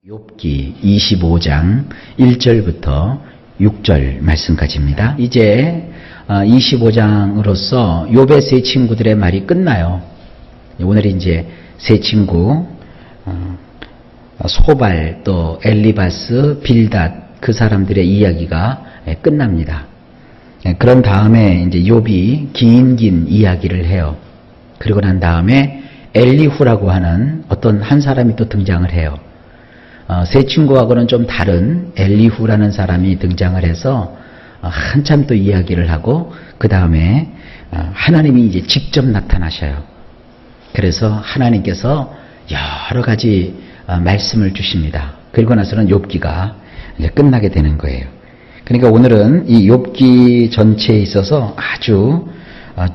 욥기 25장 1절부터 6절 말씀까지입니다. 이제 25장으로서 욥의 세 친구들의 말이 끝나요. 오늘 이제 세 친구 소발 또 엘리바스 빌닷 그 사람들의 이야기가 끝납니다. 그런 다음에 이제 욥이 긴 이야기를 해요. 그리고 난 다음에 엘리후라고 하는 어떤 한 사람이 또 등장을 해요. 세 친구하고는 좀 다른 엘리후라는 사람이 등장을 해서 한참 또 이야기를 하고 그 다음에 하나님이 이제 직접 나타나셔요. 그래서 하나님께서 여러 가지 말씀을 주십니다. 그리고 나서는 욥기가 이제 끝나게 되는 거예요. 그러니까 오늘은 이 욥기 전체에 있어서 아주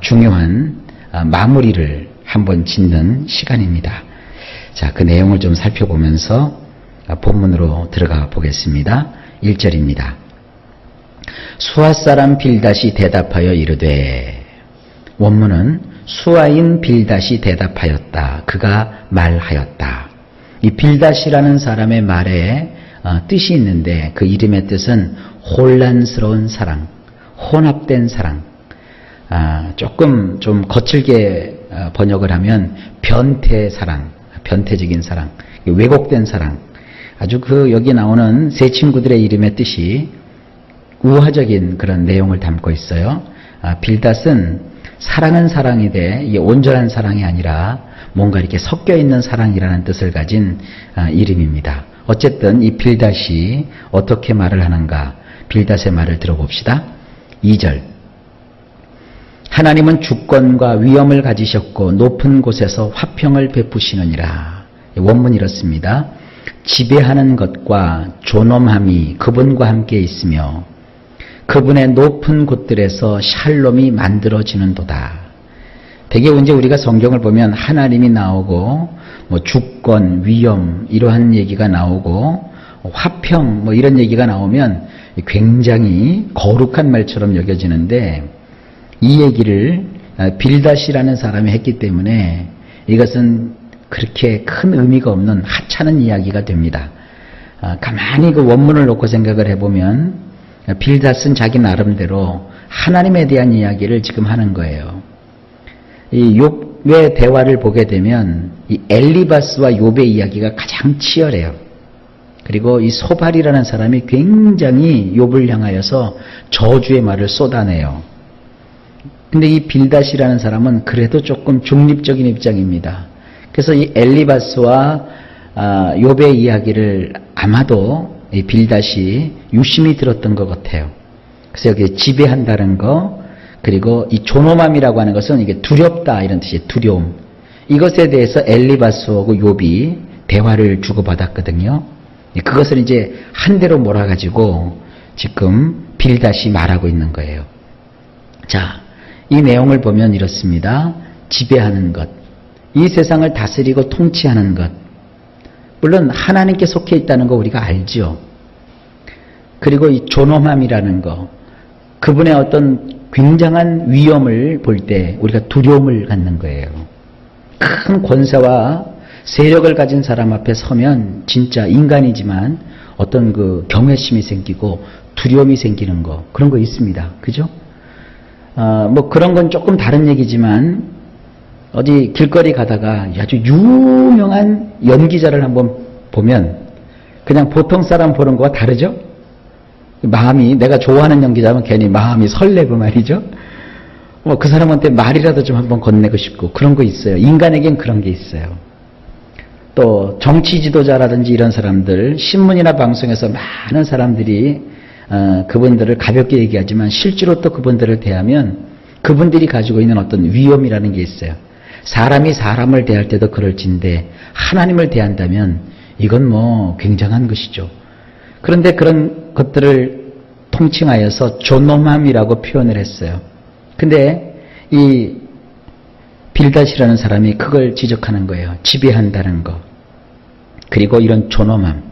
중요한 마무리를 한번 짓는 시간입니다. 자, 그 내용을 좀 살펴보면서 본문으로 들어가 보겠습니다. 1절입니다. 수아 사람 빌닷이 대답하여 이르되, 원문은 수아인 빌닷이 대답하였다. 그가 말하였다. 이 빌닷이라는 사람의 말에 뜻이 있는데 그 이름의 뜻은 혼란스러운 사랑, 혼합된 사랑. 조금 좀 거칠게 번역을 하면 변태 사랑, 변태적인 사랑, 왜곡된 사랑. 아주 여기 나오는 세 친구들의 이름의 뜻이 우화적인 그런 내용을 담고 있어요. 빌닷은 사랑은 사랑이되 이게 온전한 사랑이 아니라 뭔가 이렇게 섞여 있는 사랑이라는 뜻을 가진 이름입니다. 어쨌든 이 빌닷이 어떻게 말을 하는가, 빌닷의 말을 들어봅시다. 2절. 하나님은 주권과 위엄을 가지셨고 높은 곳에서 화평을 베푸시느니라. 원문이 이렇습니다. 지배하는 것과 존엄함이 그분과 함께 있으며 그분의 높은 곳들에서 샬롬이 만들어지는도다. 대개 이제 우리가 성경을 보면 하나님이 나오고 주권, 위엄 이러한 얘기가 나오고 화평 이런 얘기가 나오면 굉장히 거룩한 말처럼 여겨지는데 이 얘기를 빌닷이라는 사람이 했기 때문에 이것은 그렇게 큰 의미가 없는 하찮은 이야기가 됩니다. 가만히 그 원문을 놓고 생각을 해보면 빌닷은 자기 나름대로 하나님에 대한 이야기를 지금 하는 거예요. 이 욥의 대화를 보게 되면 이 엘리바스와 욥의 이야기가 가장 치열해요. 그리고 이 소발이라는 사람이 굉장히 욥을 향하여서 저주의 말을 쏟아내요. 근데 이 빌닷이라는 사람은 그래도 조금 중립적인 입장입니다. 그래서 이 엘리바스와 욥의 이야기를 아마도 이 빌닷이 유심히 들었던 것 같아요. 그래서 여기 지배한다는 거, 그리고 이 존엄함이라고 하는 것은 이게 두렵다 이런 뜻이에요. 두려움. 이것에 대해서 엘리바스하고 욥이 대화를 주고받았거든요. 그것을 이제 한 대로 몰아가지고 지금 빌닷이 말하고 있는 거예요. 자, 이 내용을 보면 이렇습니다. 지배하는 것, 이 세상을 다스리고 통치하는 것, 물론 하나님께 속해 있다는 거 우리가 알죠. 그리고 이 존엄함이라는 거, 그분의 어떤 굉장한 위엄을 볼 때 우리가 두려움을 갖는 거예요. 큰 권세와 세력을 가진 사람 앞에 서면 진짜 인간이지만 어떤 경외심이 생기고 두려움이 생기는 거, 그런 거 있습니다. 그죠? 그런 건 조금 다른 얘기지만 어디 길거리 가다가 아주 유명한 연기자를 한번 보면 그냥 보통 사람 보는 거와 다르죠? 마음이, 내가 좋아하는 연기자면 괜히 마음이 설레고 말이죠? 그 사람한테 말이라도 좀 한번 건네고 싶고 그런 거 있어요. 인간에겐 그런 게 있어요. 또 정치 지도자라든지 이런 사람들, 신문이나 방송에서 많은 사람들이 그분들을 가볍게 얘기하지만 실제로 또 그분들을 대하면 그분들이 가지고 있는 어떤 위엄이라는 게 있어요. 사람이 사람을 대할 때도 그럴진데 하나님을 대한다면 이건 굉장한 것이죠. 그런데 그런 것들을 통칭하여서 존엄함이라고 표현을 했어요. 근데 이 빌닷이라는 사람이 그걸 지적하는 거예요. 지배한다는 거. 그리고 이런 존엄함.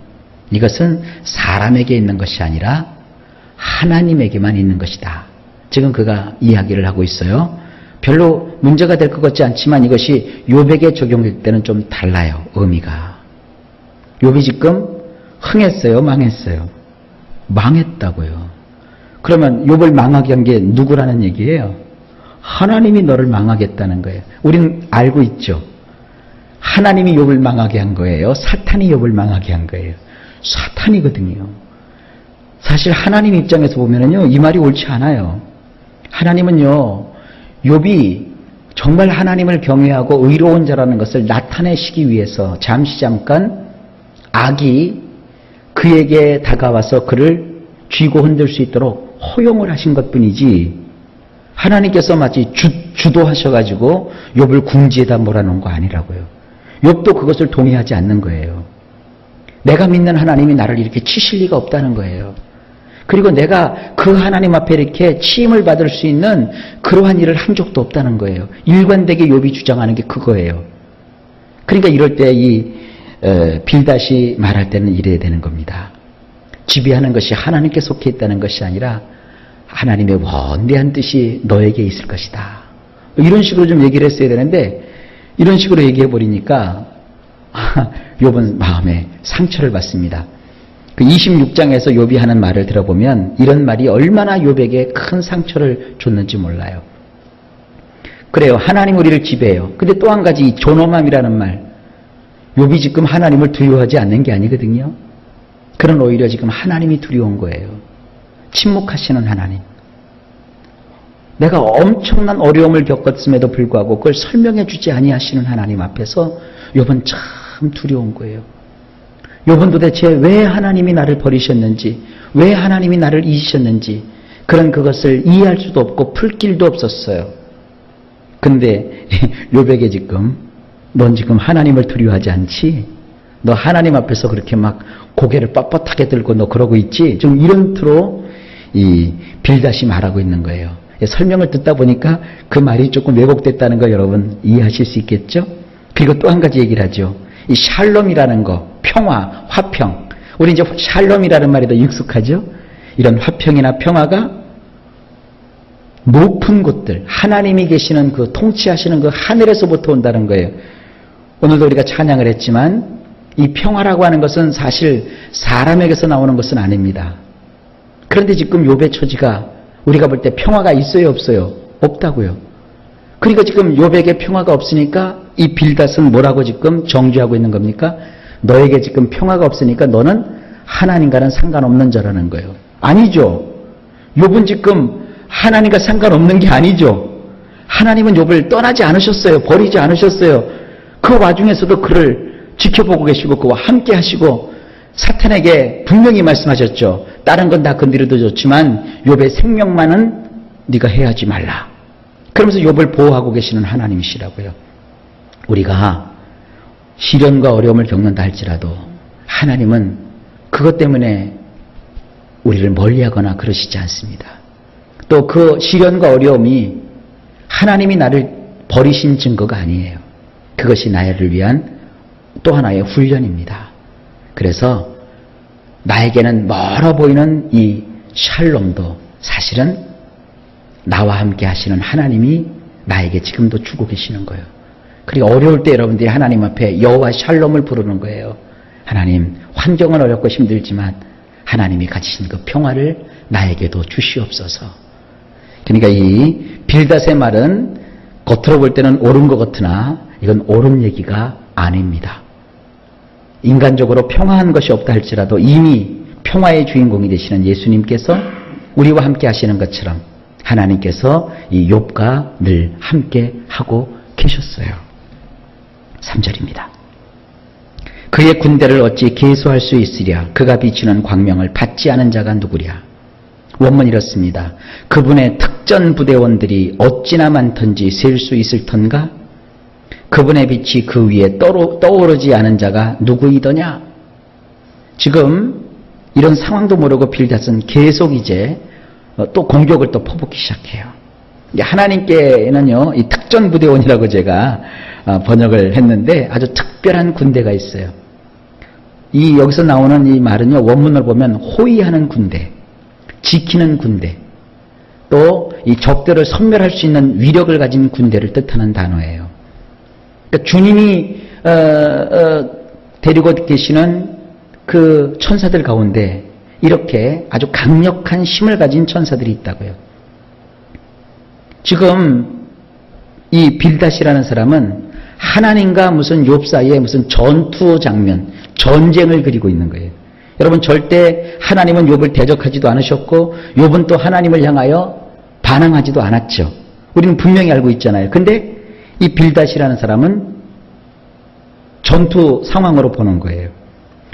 이것은 사람에게 있는 것이 아니라 하나님에게만 있는 것이다. 지금 그가 이야기를 하고 있어요. 별로 문제가 될 것 같지 않지만 이것이 욥에게 적용될 때는 좀 달라요. 의미가. 욥이 지금 흥했어요, 망했어요? 망했다고요. 그러면 욥을 망하게 한 게 누구라는 얘기예요? 하나님이 너를 망하겠다는 거예요. 우리는 알고 있죠. 하나님이 욥을 망하게 한 거예요. 사탄이 욥을 망하게 한 거예요. 사탄이거든요. 사실 하나님 입장에서 보면은요, 이 말이 옳지 않아요. 하나님은요, 욥이 정말 하나님을 경외하고 의로운 자라는 것을 나타내시기 위해서 잠깐 악이 그에게 다가와서 그를 쥐고 흔들 수 있도록 허용을 하신 것뿐이지, 하나님께서 마치 주도하셔가지고 욥을 궁지에다 몰아놓은 거 아니라고요. 욥도 그것을 동의하지 않는 거예요. 내가 믿는 하나님이 나를 이렇게 치실 리가 없다는 거예요. 그리고 내가 그 하나님 앞에 이렇게 치임을 받을 수 있는 그러한 일을 한 적도 없다는 거예요. 일관되게 욥이 주장하는 게 그거예요. 그러니까 이럴 때 이 빌닷이 말할 때는 이래야 되는 겁니다. 지배하는 것이 하나님께 속해 있다는 것이 아니라 하나님의 원대한 뜻이 너에게 있을 것이다. 이런 식으로 좀 얘기를 했어야 되는데 이런 식으로 얘기해 버리니까 욥은 마음에 상처를 받습니다. 그 26장에서 욥이 하는 말을 들어보면 이런 말이 얼마나 욥에게 큰 상처를 줬는지 몰라요. 그래요. 하나님 우리를 지배해요. 근데 또 한 가지 이 존엄함이라는 말, 욥이 지금 하나님을 두려워하지 않는 게 아니거든요. 그런 오히려 지금 하나님이 두려운 거예요. 침묵하시는 하나님. 내가 엄청난 어려움을 겪었음에도 불구하고 그걸 설명해 주지 아니하시는 하나님 앞에서 욥은 참 두려운 거예요. 욥은 도대체 왜 하나님이 나를 버리셨는지, 왜 하나님이 나를 잊으셨는지 그런 그것을 이해할 수도 없고 풀 길도 없었어요. 근데 욥에게 지금 넌 지금 하나님을 두려워하지 않지? 너 하나님 앞에서 그렇게 막 고개를 뻣뻣하게 들고 너 그러고 있지? 좀 이런 투로 이 빌닷이 말하고 있는 거예요. 설명을 듣다 보니까 그 말이 조금 왜곡됐다는 거 여러분 이해하실 수 있겠죠? 그리고 또 한 가지 얘기를 하죠. 이 샬롬이라는 거, 평화, 화평. 우리 이제 샬롬이라는 말이 더 익숙하죠? 이런 화평이나 평화가 높은 곳들, 하나님이 계시는 그 통치하시는 그 하늘에서부터 온다는 거예요. 오늘도 우리가 찬양을 했지만 이 평화라고 하는 것은 사실 사람에게서 나오는 것은 아닙니다. 그런데 지금 욥의 처지가 우리가 볼 때 평화가 있어요, 없어요? 없다고요. 그러니까 지금 욥에게 평화가 없으니까 이 빌닷은 뭐라고 지금 정죄하고 있는 겁니까? 너에게 지금 평화가 없으니까 너는 하나님과는 상관없는 자라는 거예요. 아니죠. 욥은 지금 하나님과 상관없는 게 아니죠. 하나님은 욥을 떠나지 않으셨어요. 버리지 않으셨어요. 그 와중에서도 그를 지켜보고 계시고 그와 함께 하시고 사탄에게 분명히 말씀하셨죠. 다른 건 다 건드려도 좋지만 욥의 생명만은 네가 해하지 말라. 그러면서 욥을 보호하고 계시는 하나님이시라고요. 우리가 시련과 어려움을 겪는다 할지라도 하나님은 그것 때문에 우리를 멀리하거나 그러시지 않습니다. 또 그 시련과 어려움이 하나님이 나를 버리신 증거가 아니에요. 그것이 나를 위한 또 하나의 훈련입니다. 그래서 나에게는 멀어 보이는 이 샬롬도 사실은 나와 함께 하시는 하나님이 나에게 지금도 주고 계시는 거예요. 그리고 어려울 때 여러분들이 하나님 앞에 여호와 샬롬을 부르는 거예요. 하나님, 환경은 어렵고 힘들지만 하나님이 가지신 그 평화를 나에게도 주시옵소서. 그러니까 이 빌닷의 말은 겉으로 볼 때는 옳은 것 같으나 이건 옳은 얘기가 아닙니다. 인간적으로 평화한 것이 없다 할지라도 이미 평화의 주인공이 되시는 예수님께서 우리와 함께 하시는 것처럼 하나님께서 이 욥과 늘 함께 하고 계셨어요. 3절입니다. 그의 군대를 어찌 계수할 수 있으랴? 그가 비추는 광명을 받지 않은 자가 누구랴? 원문 이렇습니다. 그분의 특전 부대원들이 어찌나 많던지 셀 수 있을 텐가? 그분의 빛이 그 위에 떠오르지 않은 자가 누구이더냐? 지금 이런 상황도 모르고 빌닷은 계속 이제 또 공격을 또 퍼붓기 시작해요. 하나님께는요, 이 특전 부대원이라고 제가 번역을 했는데 아주 특별한 군대가 있어요. 이 여기서 나오는 이 말은요, 원문을 보면 호위하는 군대, 지키는 군대, 또 이 적들을 섬멸할 수 있는 위력을 가진 군대를 뜻하는 단어예요. 그러니까 주님이 데리고 계시는 그 천사들 가운데 이렇게 아주 강력한 힘을 가진 천사들이 있다고요. 지금 이 빌닷이라는 사람은 하나님과 무슨 욥 사이에 무슨 전투 장면, 전쟁을 그리고 있는 거예요. 여러분, 절대 하나님은 욥을 대적하지도 않으셨고 욥은 또 하나님을 향하여 반항하지도 않았죠. 우리는 분명히 알고 있잖아요. 근데 이 빌닷이라는 사람은 전투 상황으로 보는 거예요.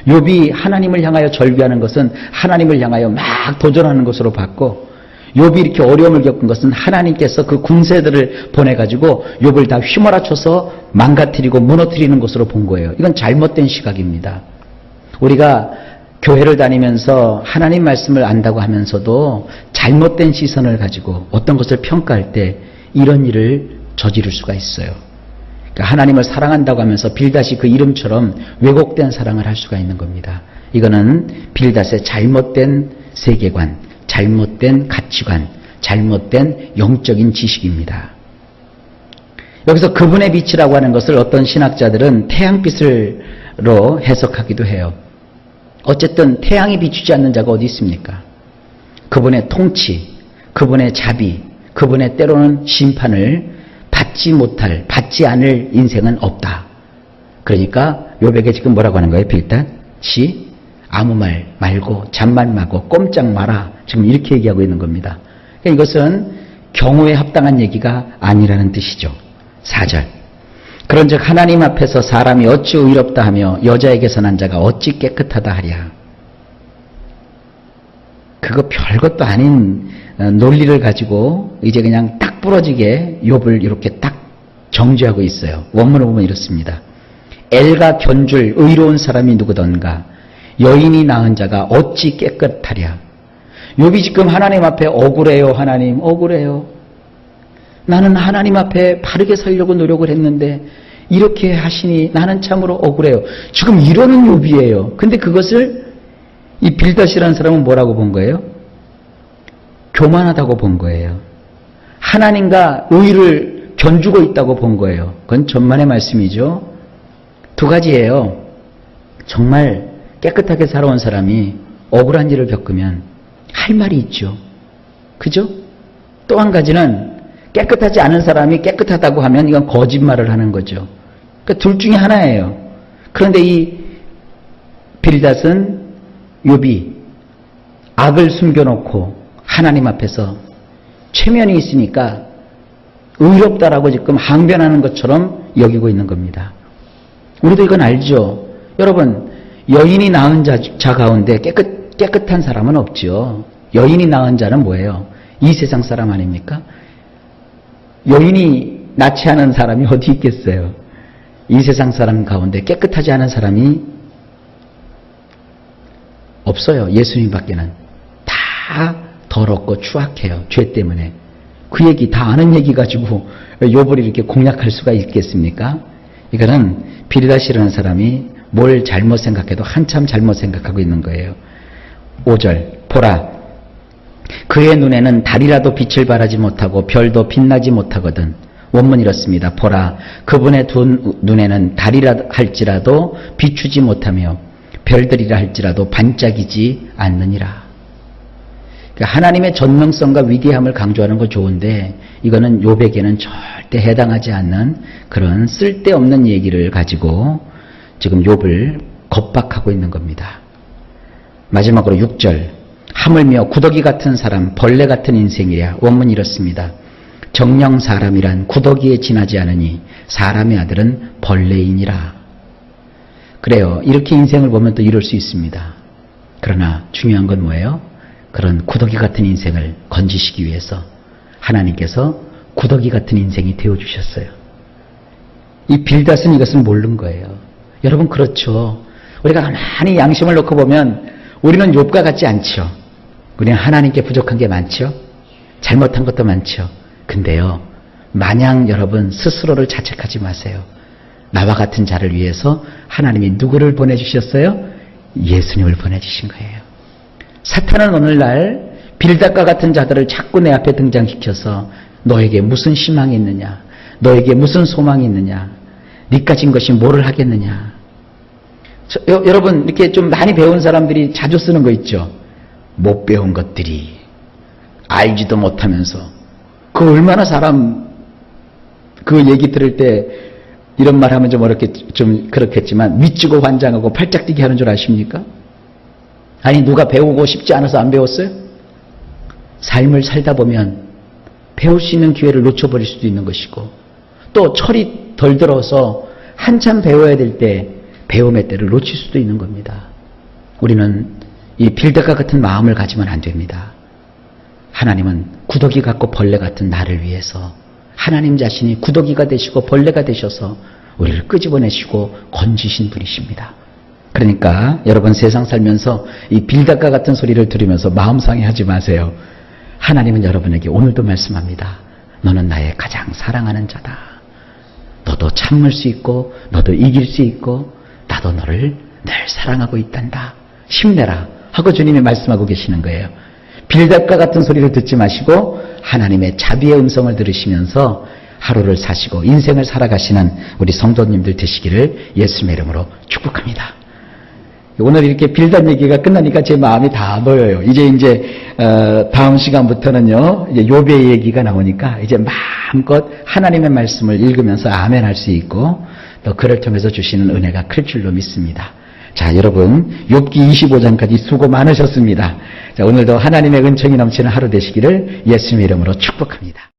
욥이 하나님을 향하여 절규하는 것은 하나님을 향하여 막 도전하는 것으로 봤고, 욥이 이렇게 어려움을 겪은 것은 하나님께서 그 군세들을 보내가지고 욥을 다 휘몰아쳐서 망가뜨리고 무너뜨리는 것으로 본 거예요. 이건 잘못된 시각입니다. 우리가 교회를 다니면서 하나님 말씀을 안다고 하면서도 잘못된 시선을 가지고 어떤 것을 평가할 때 이런 일을 저지를 수가 있어요. 그러니까 하나님을 사랑한다고 하면서 빌닷이 그 이름처럼 왜곡된 사랑을 할 수가 있는 겁니다. 이거는 빌닷의 잘못된 세계관, 잘못된 가치관, 잘못된 영적인 지식입니다. 여기서 그분의 빛이라고 하는 것을 어떤 신학자들은 태양빛으로 해석하기도 해요. 어쨌든 태양이 비추지 않는 자가 어디 있습니까? 그분의 통치, 그분의 자비, 그분의 때로는 심판을 받지 않을 인생은 없다. 그러니까 욥에게 지금 뭐라고 하는 거예요? 빌닷이 아무 말 말고 잠만 마고 꼼짝 마라. 지금 이렇게 얘기하고 있는 겁니다. 그러니까 이것은 경우에 합당한 얘기가 아니라는 뜻이죠. 4절. 그런즉 하나님 앞에서 사람이 어찌 의롭다 하며 여자에게서 난 자가 어찌 깨끗하다 하랴. 그거 별것도 아닌 논리를 가지고 이제 그냥 딱 부러지게 욥을 이렇게 딱 정죄하고 있어요. 원문을 보면 이렇습니다. 엘과 견줄 의로운 사람이 누구던가 여인이 낳은 자가 어찌 깨끗하랴. 욥이 지금 하나님 앞에 억울해요. 하나님 억울해요. 나는 하나님 앞에 바르게 살려고 노력을 했는데 이렇게 하시니 나는 참으로 억울해요. 지금 이러는 욥이에요. 근데 그것을 이 빌닷이라는 사람은 뭐라고 본 거예요? 교만하다고 본 거예요. 하나님과 의를 견주고 있다고 본 거예요. 그건 전만의 말씀이죠. 두 가지예요. 정말 깨끗하게 살아온 사람이 억울한 일을 겪으면 할 말이 있죠. 그죠? 또 한 가지는 깨끗하지 않은 사람이 깨끗하다고 하면 이건 거짓말을 하는 거죠. 그러니까 둘 중에 하나예요. 그런데 이 빌닷은 욥이 악을 숨겨놓고 하나님 앞에서 체면이 있으니까 의롭다라고 지금 항변하는 것처럼 여기고 있는 겁니다. 우리도 이건 알죠. 여러분, 여인이 낳은 자 가운데 깨끗한 사람은 없죠. 여인이 낳은 자는 뭐예요? 이 세상 사람 아닙니까? 여인이 낳지 않은 사람이 어디 있겠어요? 이 세상 사람 가운데 깨끗하지 않은 사람이 없어요. 예수님밖에는. 다 더럽고 추악해요. 죄 때문에. 그 얘기 다 아는 얘기 가지고 욥을 이렇게 공략할 수가 있겠습니까? 이거는 빌닷이라는 사람이 뭘 잘못 생각해도 한참 잘못 생각하고 있는 거예요. 5절. 보라. 그의 눈에는 달이라도 빛을 발하지 못하고 별도 빛나지 못하거든. 원문 이렇습니다. 보라. 그분의 두 눈에는 달이라 할지라도 비추지 못하며 별들이라 할지라도 반짝이지 않느니라. 그러니까 하나님의 전능성과 위대함을 강조하는 거 좋은데 이거는 욥에게는 절대 해당하지 않는 그런 쓸데없는 얘기를 가지고 지금 욥을 겁박하고 있는 겁니다. 마지막으로 6절. 하물며 구더기 같은 사람, 벌레 같은 인생이랴. 원문이 이렇습니다. 정령 사람이란 구더기에 지나지 않으니 사람의 아들은 벌레이니라. 그래요. 이렇게 인생을 보면 또 이럴 수 있습니다. 그러나 중요한 건 뭐예요? 그런 구더기 같은 인생을 건지시기 위해서 하나님께서 구더기 같은 인생이 되어주셨어요. 이 빌닷은 이것을 모르는 거예요. 여러분 그렇죠. 우리가 가만히 양심을 놓고 보면 우리는 욥과 같지 않죠. 우리는 하나님께 부족한 게 많죠. 잘못한 것도 많죠. 근데요, 마냥 여러분 스스로를 자책하지 마세요. 나와 같은 자를 위해서 하나님이 누구를 보내주셨어요? 예수님을 보내주신 거예요. 사탄은 오늘날 빌닷과 같은 자들을 자꾸 내 앞에 등장시켜서 너에게 무슨 희망이 있느냐, 너에게 무슨 소망이 있느냐, 네 가진 것이 뭐를 하겠느냐, 여러분 이렇게 좀 많이 배운 사람들이 자주 쓰는 거 있죠. 못 배운 것들이 알지도 못하면서 그 얼마나 사람 그 얘기 들을 때 이런 말 하면 좀 그렇겠지만 미치고 환장하고 팔짝 뛰게 하는 줄 아십니까? 아니 누가 배우고 싶지 않아서 안 배웠어요? 삶을 살다 보면 배울 수 있는 기회를 놓쳐버릴 수도 있는 것이고 또 철이 덜 들어서 한참 배워야 될 때 배움의 때를 놓칠 수도 있는 겁니다. 우리는 이 빌드과 같은 마음을 가지면 안 됩니다. 하나님은 구더기 같고 벌레 같은 나를 위해서 하나님 자신이 구더기가 되시고 벌레가 되셔서 우리를 끄집어내시고 건지신 분이십니다. 그러니까 여러분 세상 살면서 이 빌닷과 같은 소리를 들으면서 마음 상해하지 마세요. 하나님은 여러분에게 오늘도 말씀합니다. 너는 나의 가장 사랑하는 자다. 너도 참을 수 있고 너도 이길 수 있고 나도 너를 늘 사랑하고 있단다. 힘내라 하고 주님이 말씀하고 계시는 거예요. 빌닷과 같은 소리를 듣지 마시고 하나님의 자비의 음성을 들으시면서 하루를 사시고 인생을 살아가시는 우리 성도님들 되시기를 예수님의 이름으로 축복합니다. 오늘 이렇게 빌닷 얘기가 끝나니까 제 마음이 다 놓여요. 이제 다음 시간부터는요, 이제 욥의 얘기가 나오니까 이제 마음껏 하나님의 말씀을 읽으면서 아멘 할 수 있고 또 그를 통해서 주시는 은혜가 클 줄로 믿습니다. 자, 여러분 욥기 25장까지 수고 많으셨습니다. 자, 오늘도 하나님의 은총이 넘치는 하루 되시기를 예수님의 이름으로 축복합니다.